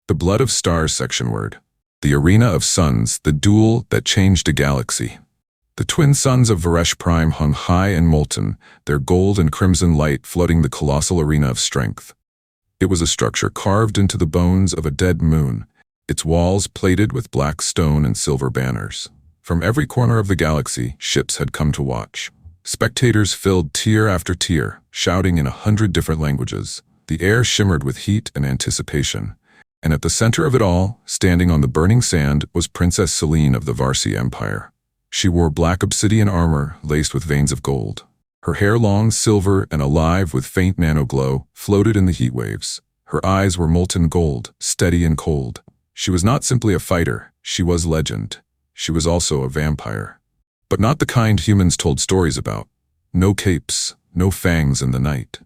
The Blood of Stars section word. The Arena of Suns, the duel that changed a galaxy. The twin suns of Varesh Prime hung high and molten, their gold and crimson light flooding the colossal arena of strength. It was a structure carved into the bones of a dead moon, its walls plated with black stone and silver banners. From every corner of the galaxy, ships had come to watch. Spectators filled tier after tier, shouting in 100 different languages. The air shimmered with heat and anticipation. And at the center of it all, standing on the burning sand, was Princess Selene of the Varsi Empire. She wore black obsidian armor laced with veins of gold. Her hair long, silver, and alive with faint nano-glow, floated in the heat waves. Her eyes were molten gold, steady and cold. She was not simply a fighter, she was legend. She was also a vampire. But not the kind humans told stories about. No capes, no fangs in the night.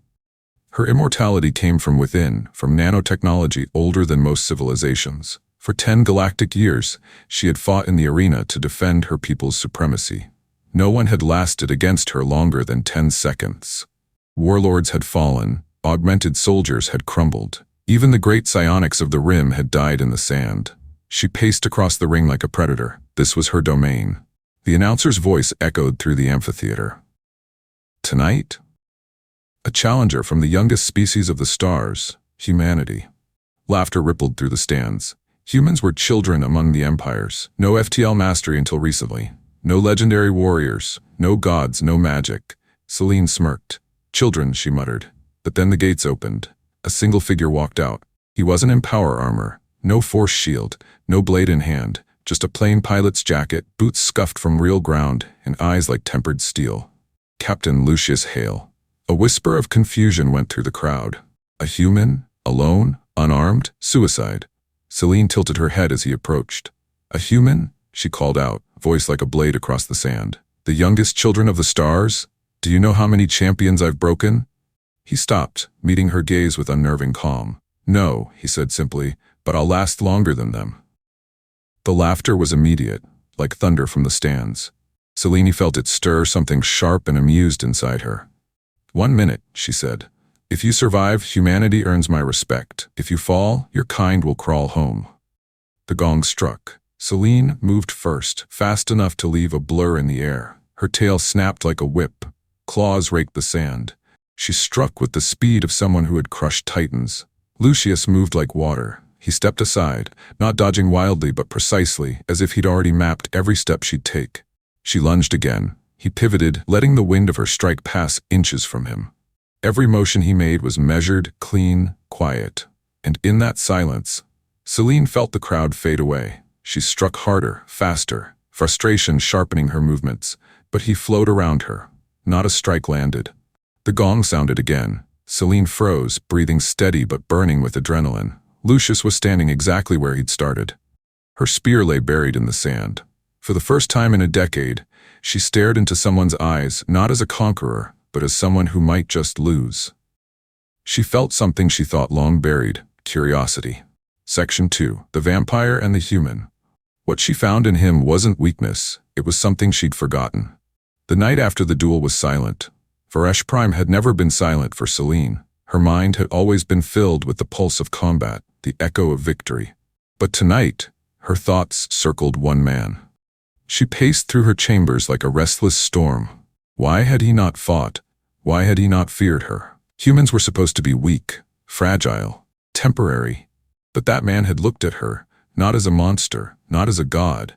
Her immortality came from within, from nanotechnology older than most civilizations. For 10 galactic years, she had fought in the arena to defend her people's supremacy. No one had lasted against her longer than 10 seconds. Warlords had fallen, augmented soldiers had crumbled. Even the great psionics of the Rim had died in the sand. She paced across the ring like a predator. This was her domain. The announcer's voice echoed through the amphitheater. Tonight? A challenger from the youngest species of the stars, humanity. Laughter rippled through the stands. Humans were children among the empires. No FTL mastery until recently. No legendary warriors. No gods, no magic. Selene smirked. Children, she muttered. But then the gates opened. A single figure walked out. He wasn't in power armor. No force shield. No blade in hand. Just a plain pilot's jacket, boots scuffed from real ground, and eyes like tempered steel. Captain Lucius Hale. A whisper of confusion went through the crowd. A human? Alone? Unarmed? Suicide. Selene tilted her head as he approached. A human? She called out, voice like a blade across the sand. The youngest children of the stars? Do you know how many champions I've broken? He stopped, meeting her gaze with unnerving calm. No, he said simply, but I'll last longer than them. The laughter was immediate, like thunder from the stands. Selene felt it stir something sharp and amused inside her. 1 minute, she said. If you survive, humanity earns my respect. If you fall, your kind will crawl home. The gong struck. Selene moved first, fast enough to leave a blur in the air. Her tail snapped like a whip. Claws raked the sand. She struck with the speed of someone who had crushed titans. Lucius moved like water. He stepped aside, not dodging wildly but precisely, as if he'd already mapped every step she'd take. She lunged again. He pivoted, letting the wind of her strike pass inches from him. Every motion he made was measured, clean, quiet. And in that silence, Selene felt the crowd fade away. She struck harder, faster, frustration sharpening her movements. But he flowed around her. Not a strike landed. The gong sounded again. Selene froze, breathing steady but burning with adrenaline. Lucius was standing exactly where he'd started. Her spear lay buried in the sand. For the first time in a decade, she stared into someone's eyes, not as a conqueror, but as someone who might just lose. She felt something she thought long buried, curiosity. Section 2, the vampire and the human. What she found in him wasn't weakness, it was something she'd forgotten. The night after the duel was silent. Varesh Prime had never been silent for Selene. Her mind had always been filled with the pulse of combat, the echo of victory. But tonight, her thoughts circled one man. She paced through her chambers like a restless storm. Why had he not fought? Why had he not feared her? Humans were supposed to be weak, fragile, temporary. But that man had looked at her, not as a monster, not as a god.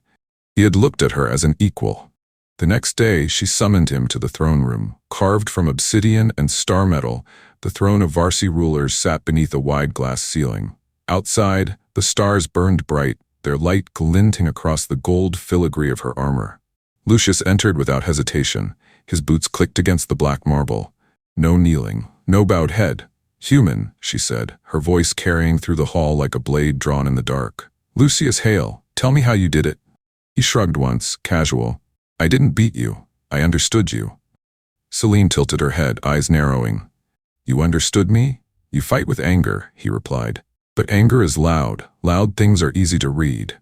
He had looked at her as an equal. The next day, she summoned him to the throne room. Carved from obsidian and star metal, the throne of Varsi rulers sat beneath a wide glass ceiling. Outside, the stars burned bright, their light glinting across the gold filigree of her armor. Lucius entered without hesitation. His boots clicked against the black marble. No kneeling, no bowed head. Human, she said, her voice carrying through the hall like a blade drawn in the dark. Lucius Hale, tell me how you did it. He shrugged once, casual. I didn't beat you. I understood you. Selene tilted her head, eyes narrowing. You understood me? You fight with anger, he replied. But anger is loud. Loud things are easy to read.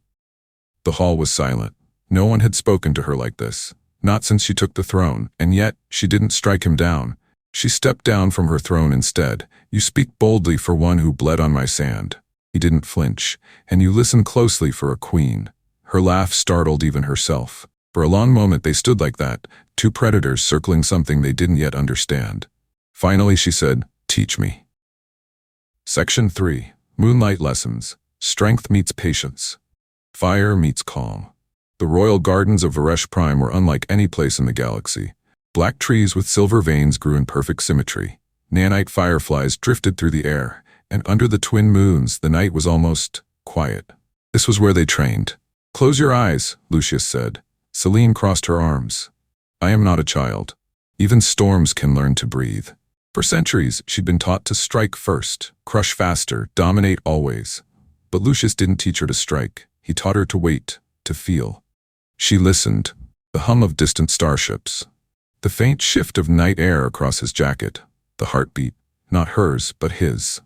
The hall was silent. No one had spoken to her like this. Not since she took the throne, and yet she didn't strike him down. She stepped down from her throne instead. You speak boldly for one who bled on my sand. He didn't flinch, and you listened closely for a queen. Her laugh startled even herself. For a long moment they stood like that, two predators circling something they didn't yet understand. Finally she said, "Teach me." Section 3. Moonlight Lessons. Strength meets patience. Fire meets calm. The royal gardens of Varesh Prime were unlike any place in the galaxy. Black trees with silver veins grew in perfect symmetry. Nanite fireflies drifted through the air, and under the twin moons the night was almost quiet. This was where they trained. "Close your eyes," Lucius said. Celine crossed her arms. "I am not a child. Even storms can learn to breathe." For centuries, she'd been taught to strike first, crush faster, dominate always. But Lucius didn't teach her to strike. He taught her to wait, to feel. She listened, the hum of distant starships, the faint shift of night air across his jacket, the heartbeat, not hers, but his.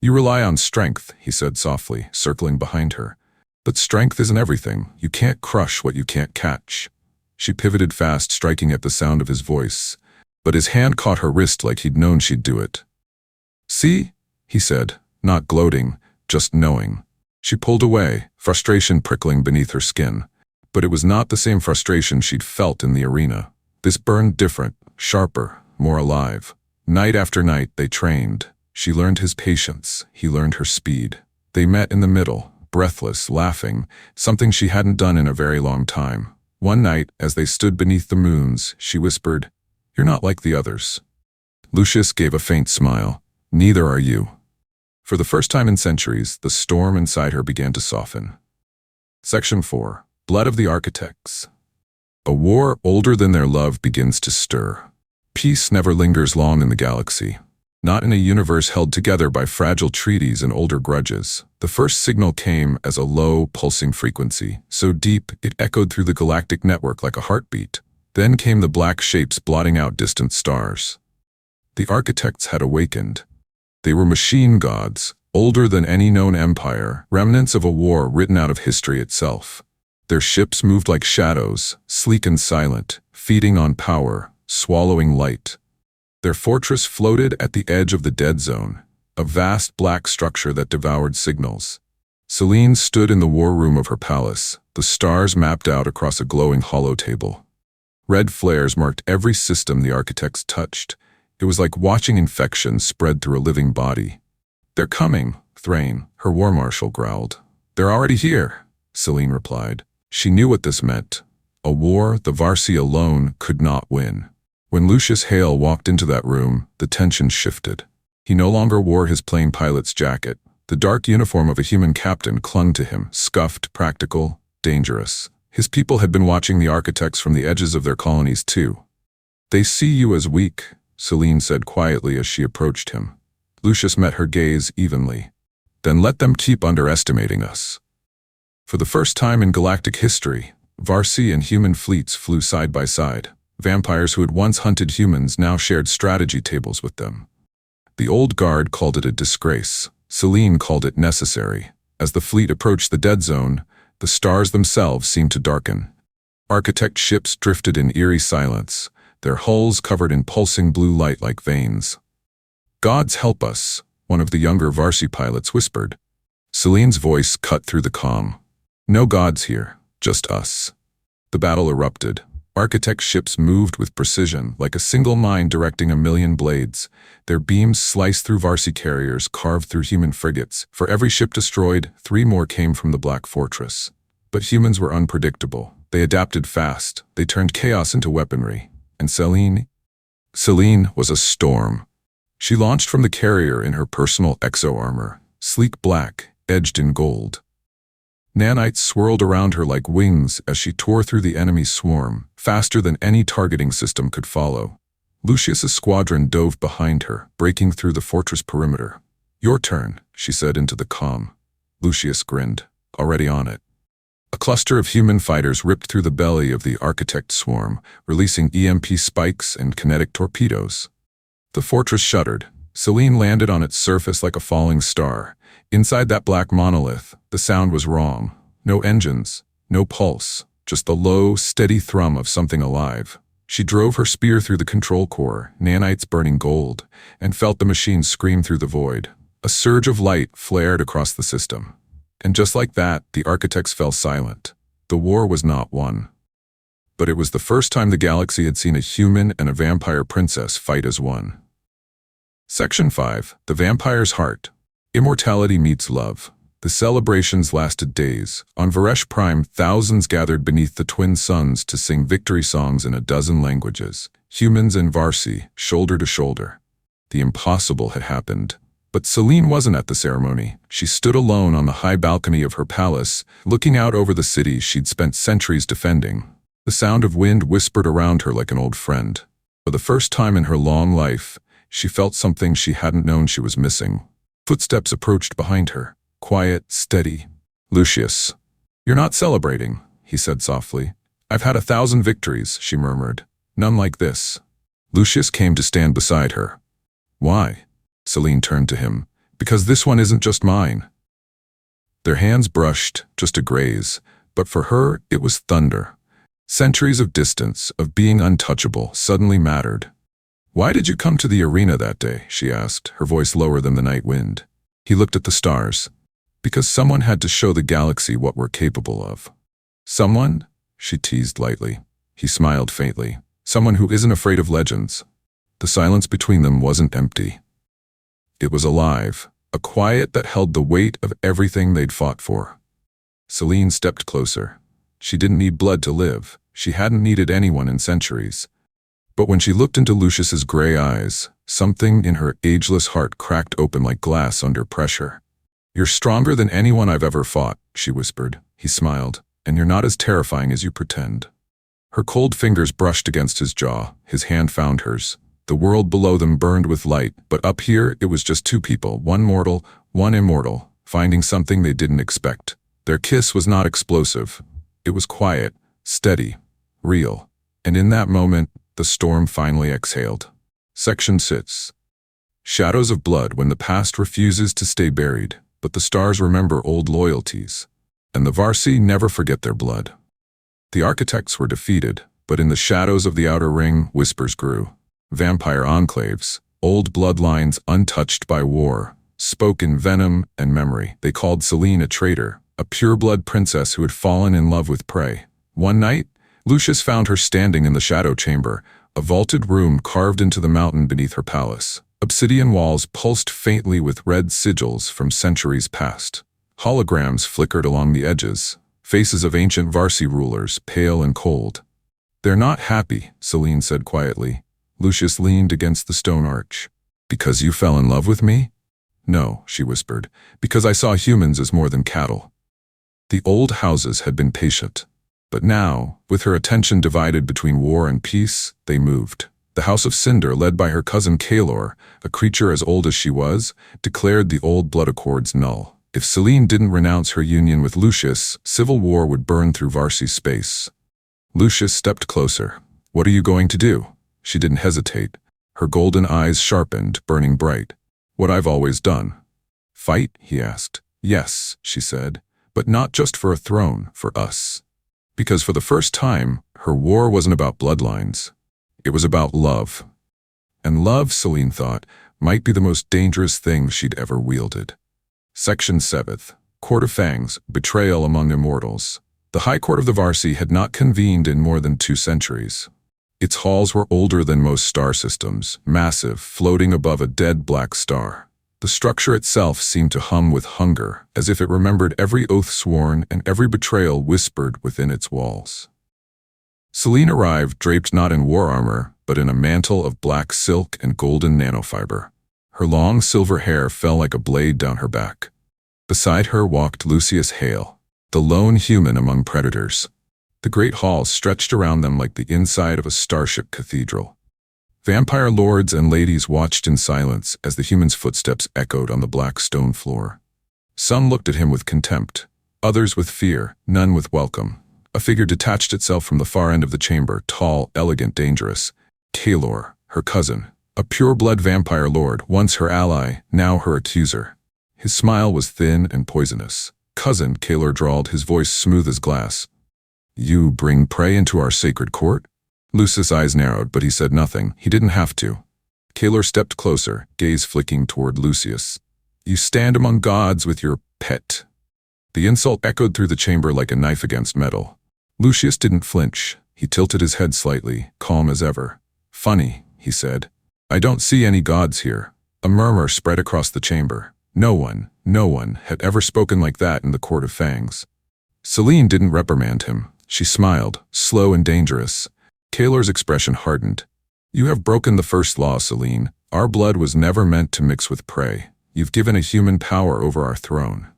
"You rely on strength," he said softly, circling behind her. "But strength isn't everything. You can't crush what you can't catch." She pivoted fast, striking at the sound of his voice. But his hand caught her wrist like he'd known she'd do it. "See?" he said, not gloating, just knowing. She pulled away, frustration prickling beneath her skin. But it was not the same frustration she'd felt in the arena. This burned different, sharper, more alive. Night after night they trained. She learned his patience, he learned her speed. They met in the middle, breathless, laughing, something she hadn't done in a very long time. One night, as they stood beneath the moons, she whispered, "You're not like the others." Lucius gave a faint smile. "Neither are you." For the first time in centuries, the storm inside her began to soften. Section 4. Blood of the Architects. A war older than their love begins to stir. Peace never lingers long in the galaxy. Not in a universe held together by fragile treaties and older grudges. The first signal came as a low, pulsing frequency, so deep it echoed through the galactic network like a heartbeat. Then came the black shapes blotting out distant stars. The architects had awakened. They were machine gods, older than any known empire, remnants of a war written out of history itself. Their ships moved like shadows, sleek and silent, feeding on power, swallowing light. Their fortress floated at the edge of the dead zone, a vast black structure that devoured signals. Celine stood in the war room of her palace, the stars mapped out across a glowing hollow table. Red flares marked every system the architects touched. It was like watching infection spread through a living body. "They're coming," Thrain, her war marshal, growled. "They're already here," Celine replied. She knew what this meant. A war the Varsi alone could not win. When Lucius Hale walked into that room, the tension shifted. He no longer wore his plain pilot's jacket. The dark uniform of a human captain clung to him, scuffed, practical, dangerous. His people had been watching the architects from the edges of their colonies too. "They see you as weak," Celine said quietly as she approached him. Lucius met her gaze evenly. "Then let them keep underestimating us." For the first time in galactic history, Varsi and human fleets flew side by side. Vampires who had once hunted humans now shared strategy tables with them. The old guard called it a disgrace. Celine called it necessary. As the fleet approached the dead zone, the stars themselves seemed to darken. Architect ships drifted in eerie silence, their hulls covered in pulsing blue light like veins. "Gods help us," one of the younger Varsi pilots whispered. Celine's voice cut through the calm. "No gods here, just us." The battle erupted. Architect ships moved with precision, like a single mind directing a million blades. Their beams sliced through Varsi carriers, carved through human frigates. For every ship destroyed, 3 more came from the Black Fortress. But humans were unpredictable. They adapted fast. They turned chaos into weaponry. And Celine was a storm. She launched from the carrier in her personal exo-armor, sleek black, edged in gold. Nanites swirled around her like wings as she tore through the enemy swarm, faster than any targeting system could follow. Lucius's squadron dove behind her, breaking through the fortress perimeter. "Your turn," she said into the calm. Lucius grinned. "Already on it." A cluster of human fighters ripped through the belly of the architect swarm, releasing EMP spikes and kinetic torpedoes. The fortress shuddered. Celine landed on its surface like a falling star. Inside that black monolith, the sound was wrong. No engines, no pulse, just the low, steady thrum of something alive. She drove her spear through the control core, nanites burning gold, and felt the machine scream through the void. A surge of light flared across the system. And just like that, the architects fell silent. The war was not won. But it was the first time the galaxy had seen a human and a vampire princess fight as one. Section 5. The Vampire's Heart. Immortality meets love. The celebrations lasted days. On Varesh Prime, thousands gathered beneath the twin suns to sing victory songs in a dozen languages. Humans and Varsi, shoulder to shoulder. The impossible had happened. But Celine wasn't at the ceremony. She stood alone on the high balcony of her palace, looking out over the city she'd spent centuries defending. The sound of wind whispered around her like an old friend. For the first time in her long life, she felt something she hadn't known she was missing. Footsteps approached behind her, quiet, steady. "Lucius, you're not celebrating," he said softly. "I've had 1,000 victories," she murmured. "None like this." Lucius came to stand beside her. "Why?" Celine turned to him. "Because this one isn't just mine." Their hands brushed, just a graze, but for her it was thunder. Centuries of distance, of being untouchable, suddenly mattered. "Why did you come to the arena that day?" she asked, her voice lower than the night wind. He looked at the stars. "Because someone had to show the galaxy what we're capable of." "Someone?" she teased lightly. He smiled faintly. "Someone who isn't afraid of legends." The silence between them wasn't empty. It was alive, a quiet that held the weight of everything they'd fought for. Celine stepped closer. She didn't need blood to live. She hadn't needed anyone in centuries. But when she looked into Lucius's gray eyes, something in her ageless heart cracked open like glass under pressure. "You're stronger than anyone I've ever fought," she whispered. He smiled. "And you're not as terrifying as you pretend." Her cold fingers brushed against his jaw. His hand found hers. The world below them burned with light, but up here it was just two people, one mortal, one immortal, finding something they didn't expect. Their kiss was not explosive. It was quiet, steady, real. And in that moment, the storm finally exhaled. Section 6. Shadows of blood when the past refuses to stay buried, but the stars remember old loyalties. And the Varsi never forget their blood. The architects were defeated, but in the shadows of the outer ring, whispers grew. Vampire enclaves, old bloodlines untouched by war, spoke in venom and memory. They called Celine a traitor, a pure-blood princess who had fallen in love with prey. One night, Lucius found her standing in the shadow chamber, a vaulted room carved into the mountain beneath her palace. Obsidian walls pulsed faintly with red sigils from centuries past. Holograms flickered along the edges, faces of ancient Varsi rulers, pale and cold. "They're not happy," Celine said quietly. Lucius leaned against the stone arch. "Because you fell in love with me?" "No," she whispered, "because I saw humans as more than cattle." The old houses had been patient. But now, with her attention divided between war and peace, they moved. The House of Cinder, led by her cousin Kalor, a creature as old as she was, declared the old blood accords null. If Celine didn't renounce her union with Lucius, civil war would burn through Varsi's space. Lucius stepped closer. "What are you going to do?" She didn't hesitate. Her golden eyes sharpened, burning bright. "What I've always done." "Fight?" he asked. "Yes," she said, "but not just for a throne, for us." Because for the first time, her war wasn't about bloodlines. It was about love. And love, Celine thought, might be the most dangerous thing she'd ever wielded. Section 7. Court of Fangs, Betrayal Among Immortals. The High Court of the Varsi had not convened in more than 2 centuries. Its halls were older than most star systems, massive, floating above a dead black star. The structure itself seemed to hum with hunger, as if it remembered every oath sworn and every betrayal whispered within its walls. Celine arrived draped not in war armor, but in a mantle of black silk and golden nanofiber. Her long silver hair fell like a blade down her back. Beside her walked Lucius Hale, the lone human among predators. The great halls stretched around them like the inside of a starship cathedral. Vampire lords and ladies watched in silence as the human's footsteps echoed on the black stone floor. Some looked at him with contempt, others with fear, none with welcome. A figure detached itself from the far end of the chamber, tall, elegant, dangerous. Kalor, her cousin, a pure-blood vampire lord, once her ally, now her accuser. His smile was thin and poisonous. "Cousin," Kalor drawled, his voice smooth as glass. "You bring prey into our sacred court?" Lucius' eyes narrowed, but he said nothing. He didn't have to. Kalor stepped closer, gaze flicking toward Lucius. You stand among gods with your pet. The insult echoed through the chamber like a knife against metal. Lucius didn't flinch. He tilted his head slightly, calm as ever. Funny, he said. I don't see any gods here. A murmur spread across the chamber. No one had ever spoken like that in the Court of Fangs. Selene didn't reprimand him. She smiled, slow and dangerous. Kaelor's expression hardened. You have broken the first law, Selene. Our blood was never meant to mix with prey. You've given a human power over our throne.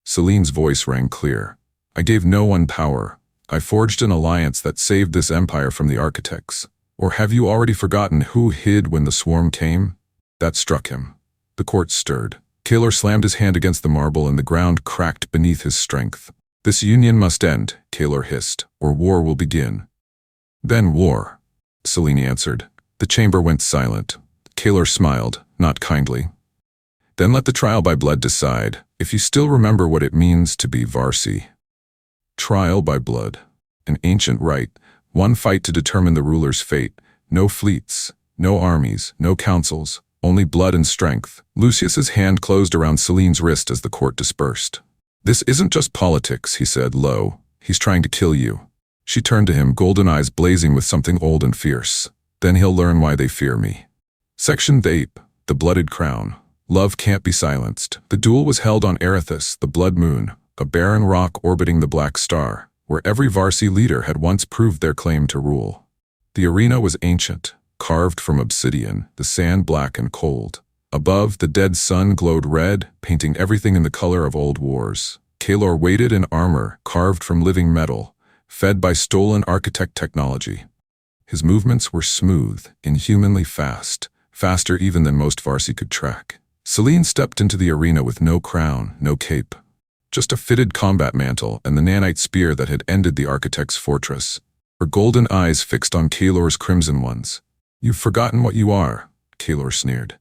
Selene's voice rang clear. I gave no one power. I forged an alliance that saved this empire from the architects. Or have you already forgotten who hid when the swarm came? That struck him. The court stirred. Kaelor slammed his hand against the marble and the ground cracked beneath his strength. This union must end, Kaelor hissed, or war will begin. Then war, Selene answered. The chamber went silent. Kaelor smiled, not kindly. Then let the trial by blood decide, if you still remember what it means to be Varsi. Trial by blood. An ancient rite, one fight to determine the ruler's fate. No fleets, no armies, no councils, only blood and strength. Lucius's hand closed around Selene's wrist as the court dispersed. This isn't just politics, he said low. He's trying to kill you. She turned to him, golden eyes blazing with something old and fierce. Then he'll learn why they fear me. Section 8. The Blooded Crown. Love can't be silenced. The duel was held on Erithus, the Blood Moon, a barren rock orbiting the Black Star, where every Varsi leader had once proved their claim to rule. The arena was ancient, carved from obsidian, the sand black and cold. Above, the dead sun glowed red, painting everything in the color of old wars. Kaelor waited in armor, carved from living metal, fed by stolen architect technology. His movements were smooth, inhumanly fast, faster even than most Varsi could track. Selene stepped into the arena with no crown, no cape. Just a fitted combat mantle and the nanite spear that had ended the architect's fortress. Her golden eyes fixed on Kaelor's crimson ones. You've forgotten what you are, Kaelor sneered.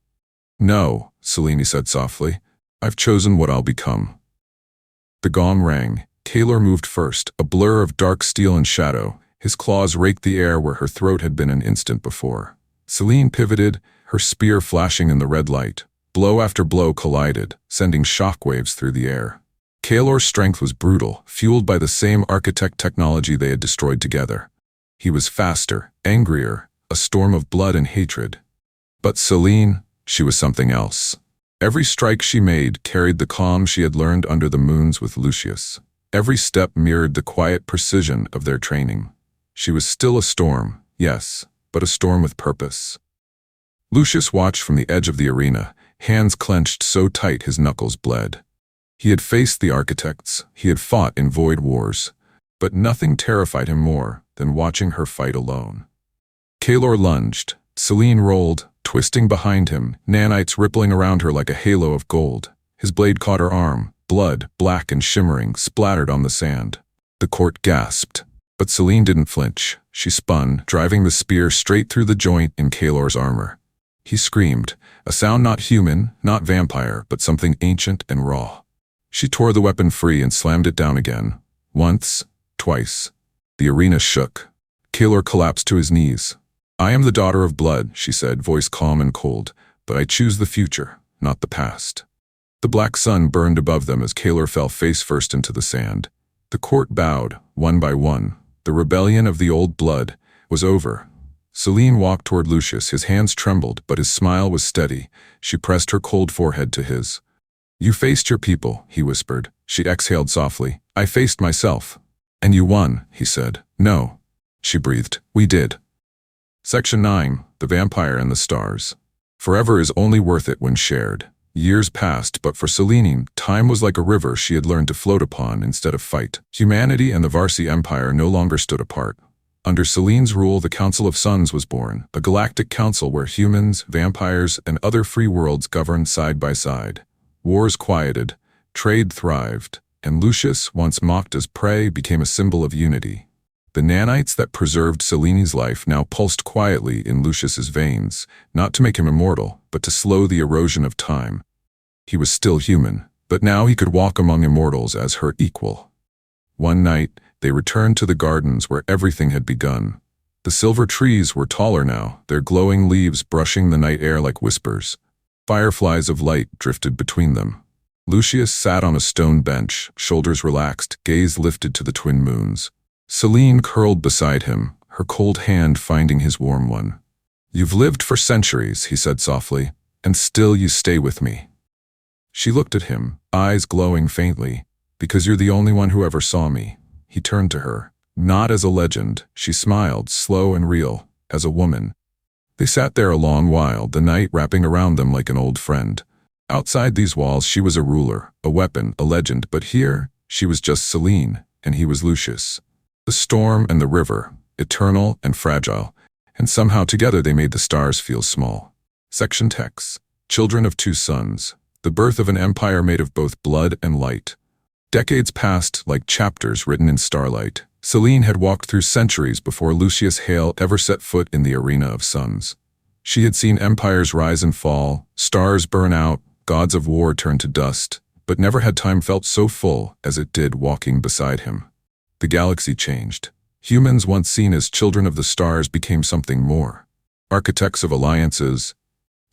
No, Selene said softly. I've chosen what I'll become. The gong rang. Kaelor moved first, a blur of dark steel and shadow. His claws raked the air where her throat had been an instant before. Selene pivoted, her spear flashing in the red light. Blow after blow collided, sending shockwaves through the air. Kaelor's strength was brutal, fueled by the same architect technology they had destroyed together. He was faster, angrier, a storm of blood and hatred. But Selene, she was something else. Every strike she made carried the calm she had learned under the moons with Lucius. Every step mirrored the quiet precision of their training. She was still a storm, yes, but a storm with purpose. Lucius watched from the edge of the arena, hands clenched so tight his knuckles bled. He had faced the architects, he had fought in void wars, but nothing terrified him more than watching her fight alone. Kaelor lunged. Selene rolled, twisting behind him, nanites rippling around her like a halo of gold. His blade caught her arm, blood, black and shimmering, splattered on the sand. The court gasped, but Selene didn't flinch. She spun, driving the spear straight through the joint in Kaelor's armor. He screamed, a sound not human, not vampire, but something ancient and raw. She tore the weapon free and slammed it down again. Once, twice. The arena shook. Kaelor collapsed to his knees. I am the daughter of blood, she said, voice calm and cold, but I choose the future, not the past. The black sun burned above them as Kaelor fell face first into the sand. The court bowed, one by one. The rebellion of the old blood was over. Selene walked toward Lucius. His hands trembled, but his smile was steady. She pressed her cold forehead to his. You faced your people, he whispered. She exhaled softly. I faced myself. And you won, he said. No, she breathed. We did. Section 9. The Vampire and the Stars. Forever is only worth it when shared. Years passed, but for Selene, time was like a river she had learned to float upon instead of fight. Humanity and the Varsi Empire no longer stood apart. Under Selene's rule, the Council of Suns was born, a galactic council where humans, vampires, and other free worlds governed side by side. Wars quieted, trade thrived, and Lucius, once mocked as prey, became a symbol of unity. The nanites that preserved Selene's life now pulsed quietly in Lucius's veins, not to make him immortal, but to slow the erosion of time. He was still human, but now he could walk among immortals as her equal. One night, they returned to the gardens where everything had begun. The silver trees were taller now, their glowing leaves brushing the night air like whispers. Fireflies of light drifted between them. Lucius sat on a stone bench, shoulders relaxed, gaze lifted to the twin moons. Celine curled beside him, her cold hand finding his warm one. "You've lived for centuries," he said softly, "and still you stay with me." She looked at him, eyes glowing faintly. "Because you're the only one who ever saw me." He turned to her. Not as a legend, she smiled, slow and real, as a woman. They sat there a long while, the night wrapping around them like an old friend. Outside these walls she was a ruler, a weapon, a legend, but here she was just Celine, and he was Lucius. The storm and the river, eternal and fragile, and somehow together they made the stars feel small. Section text: Children of Two Suns, the birth of an empire made of both blood and light. Decades passed like chapters written in starlight. Celine had walked through centuries before Lucius Hale ever set foot in the arena of suns. She had seen empires rise and fall, stars burn out, gods of war turn to dust, but never had time felt so full as it did walking beside him. The galaxy changed. Humans once seen as children of the stars became something more. Architects of alliances,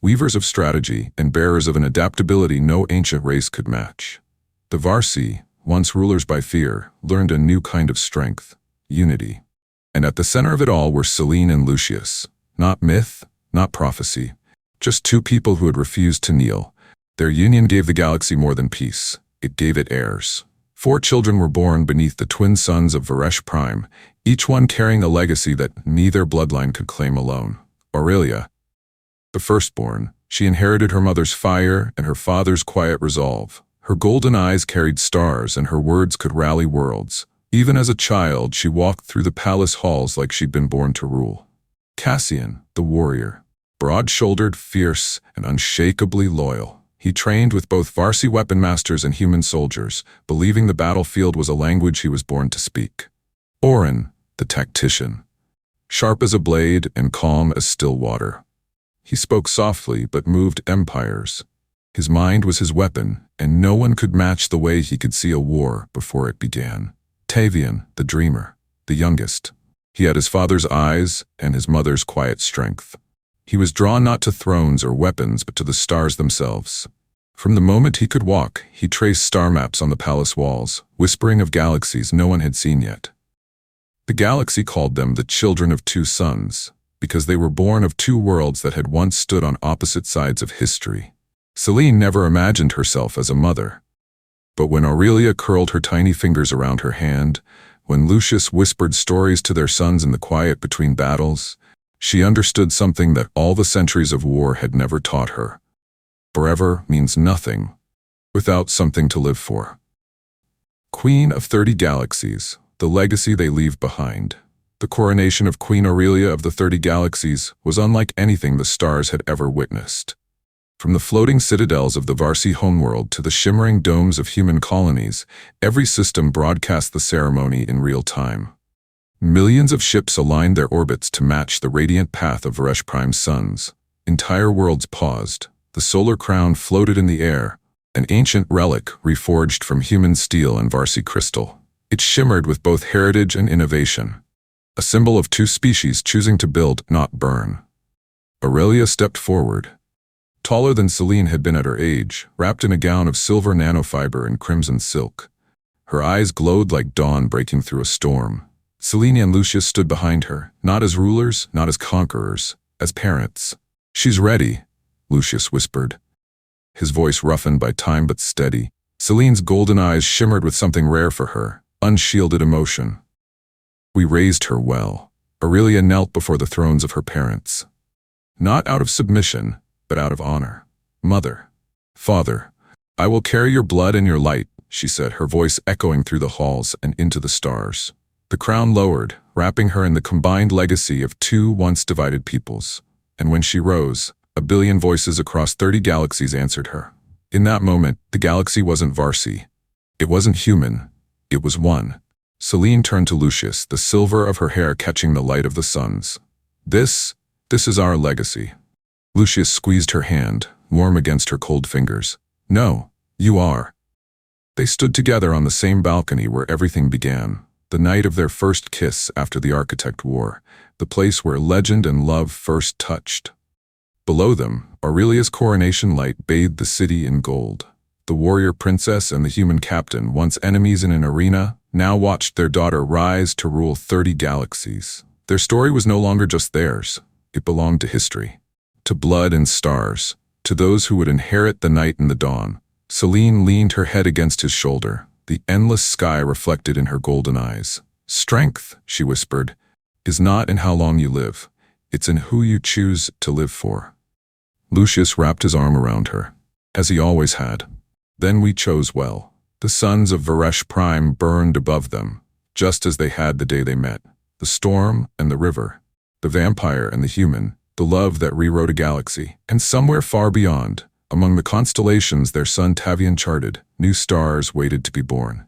weavers of strategy, and bearers of an adaptability no ancient race could match. The Varsi, once rulers by fear, learned a new kind of strength, unity. And at the center of it all were Celine and Lucius. Not myth, not prophecy, just two people who had refused to kneel. Their union gave the galaxy more than peace. It gave it heirs. 4 children were born beneath the twin suns of Varesh Prime, each one carrying a legacy that neither bloodline could claim alone. Aurelia, the firstborn, she inherited her mother's fire and her father's quiet resolve. Her golden eyes carried stars and her words could rally worlds. Even as a child, she walked through the palace halls like she'd been born to rule. Cassian, the warrior, broad-shouldered, fierce, and unshakably loyal. He trained with both Varsi weapon masters and human soldiers, believing the battlefield was a language he was born to speak. Orin, the tactician, sharp as a blade and calm as still water. He spoke softly but moved empires. His mind was his weapon, and no one could match the way he could see a war before it began. Tavian, the dreamer, the youngest. He had his father's eyes and his mother's quiet strength. He was drawn not to thrones or weapons, but to the stars themselves. From the moment he could walk, he traced star maps on the palace walls, whispering of galaxies no one had seen yet. The galaxy called them the Children of Two Suns, because they were born of two worlds that had once stood on opposite sides of history. Celine never imagined herself as a mother. But when Aurelia curled her tiny fingers around her hand, when Lucius whispered stories to their sons in the quiet between battles, she understood something that all the centuries of war had never taught her. Forever means nothing without something to live for. Queen of 30 Galaxies, the legacy they leave behind. The coronation of Queen Aurelia of the 30 Galaxies was unlike anything the stars had ever witnessed. From the floating citadels of the Varsi homeworld to the shimmering domes of human colonies, every system broadcast the ceremony in real time. Millions of ships aligned their orbits to match the radiant path of Varesh Prime's suns. Entire worlds paused. The solar crown floated in the air, an ancient relic reforged from human steel and Varsi crystal. It shimmered with both heritage and innovation, a symbol of two species choosing to build, not burn. Aurelia stepped forward. Taller than Celine had been at her age, wrapped in a gown of silver nanofiber and crimson silk. Her eyes glowed like dawn breaking through a storm. Celine and Lucius stood behind her, not as rulers, not as conquerors, as parents. "She's ready," Lucius whispered, his voice roughened by time but steady. Celine's golden eyes shimmered with something rare for her, unshielded emotion. "We raised her well." Aurelia knelt before the thrones of her parents. Not out of submission, but out of honor. "Mother, father, I will carry your blood and your light," she said, her voice echoing through the halls and into the stars. The crown lowered, wrapping her in the combined legacy of two once divided peoples. And when she rose, a billion voices across 30 galaxies answered her. In that moment, the galaxy wasn't Varsi. It wasn't human. It was one. Celine turned to Lucius, the silver of her hair catching the light of the suns. This is our legacy." Lucius squeezed her hand, warm against her cold fingers. "No, you are." They stood together on the same balcony where everything began. The night of their first kiss after the Architect War, the place where legend and love first touched. Below them, Aurelia's coronation light bathed the city in gold. The warrior princess and the human captain, once enemies in an arena, now watched their daughter rise to rule 30 galaxies. Their story was no longer just theirs. It belonged to history, to blood and stars, to those who would inherit the night and the dawn. Selene leaned her head against his shoulder, the endless sky reflected in her golden eyes. "Strength," she whispered, "is not in how long you live. It's in who you choose to live for." Lucius wrapped his arm around her, as he always had. "Then we chose well." The suns of Varesh Prime burned above them, just as they had the day they met. The storm and the river, the vampire and the human, the love that rewrote a galaxy. And somewhere far beyond, among the constellations their son Tavian charted, new stars waited to be born.